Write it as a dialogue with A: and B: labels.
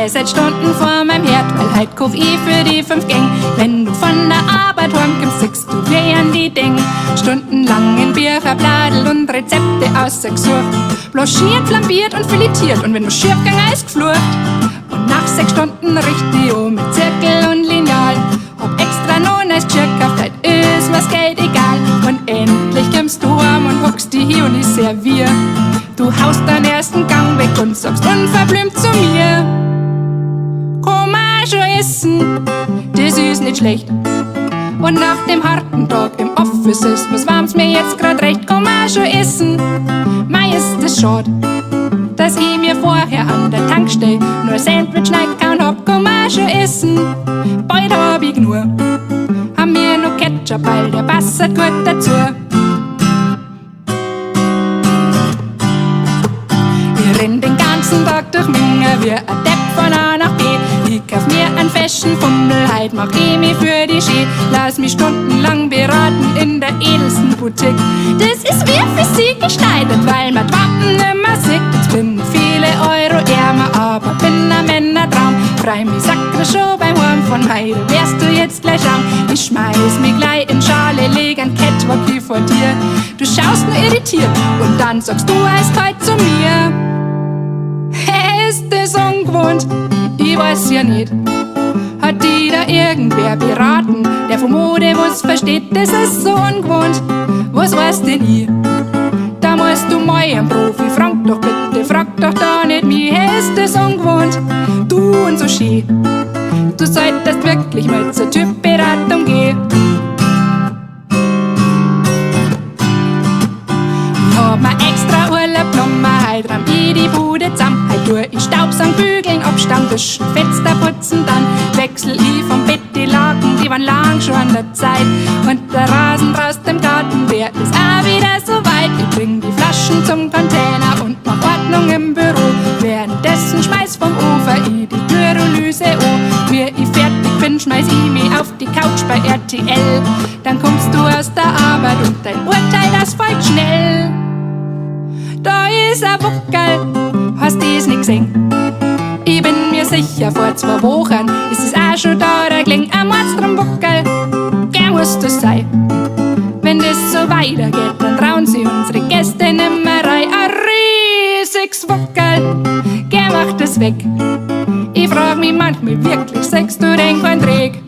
A: steh seit Stunden vor meinem Herd, weil heut koch ich für die 5 Gäng. Wenn du von der Arbeit heimkommst, siehst du wie an die Ding. Stundenlang in Bücherbladel und Rezepte ausgesucht, blanchiert, flambiert und filetiert, und wenn du schief gegangen ist, geflucht. Und nach 6 Stunden richte ich um mit Zirkel und Lineal, hab extra noch ein Geschirr gekauft, heut ist was geht egal. Und endlich kommst du heim und hockst dich hier und ich servier. Du haust deinen ersten Gang weg und sagst unverblümt zu mir: Komm mal schon essen, das ist nicht schlecht. Und nach dem harten Tag im Office ist was warm's mir jetzt grad recht. Komm mal schon essen, mei ist es schade, dass ich mir vorher an der Tankstelle nur Sandwich reingehauen hab. Komm mal schon essen, bald hab ich nur. Haben wir noch Ketchup, weil der passt gut dazu. Ich renn den ganzen Tag durch Minge wie ein Depp von A nach B. Ich kauf mir einen Fashion-Fummel, heut mach ich mich für die Ski. Lass mich stundenlang beraten in der edelsten Boutique. Das ist wie Physik geschneidet, weil man die Wappen nimmer sieht. Jetzt bin viele Euro ärmer, aber bin ein Männertraum. Frei mich sakre schon beim Heim von Heide, wärst du jetzt gleich arm. Ich schmeiß mich gleich in Schale, leg ein Catwalk hier vor dir. Du schaust nur irritiert und dann sagst du erst heut zu mir: Ist das ungewohnt? Ich weiß ja nicht. Hat die da irgendwer beraten, der von Mode was versteht? Das ist so ungewohnt. Was weiß denn ich? Da musst du mal einen Profi, frag doch bitte, frag doch da nicht mich. Ist das ungewohnt? Du und so schön. Du solltest wirklich mal zur Typberatung gehen. Ich hab mir extra Urlaub genommen, heut ramm ich die Bude zusammen. Heut tu ich Staubsaugen, bügeln, abstauen, wischen, Fenster putzen, dann wechsel ich vom Bett die Laken, die waren lang schon an der Zeit. Und der Rasen draußen im Garten, der ist auch wieder so weit. Ich bring die Flaschen zum Container und mach Ordnung im Büro. Währenddessen schmeiß vom Ufer ich die Pyrolyse an. Wie ich fertig bin, schmeiß ich mich auf die Couch bei RTL. Dann kommst du aus der Arbeit und dein Urteil, das folgt schnell. Da ist ein Buckel, hast du's nicht gesehen? Ich bin mir sicher, vor 2 Wochen ist es auch schon da, der klingt ein Mordstrombuckel. Gern muss das sein. Wenn das so weitergeht, dann trauen sie unsere Gäste nimmer rein. Ein riesiges Buckel, gern macht es weg. Ich frag mich manchmal wirklich, sagst du den kein Dreck?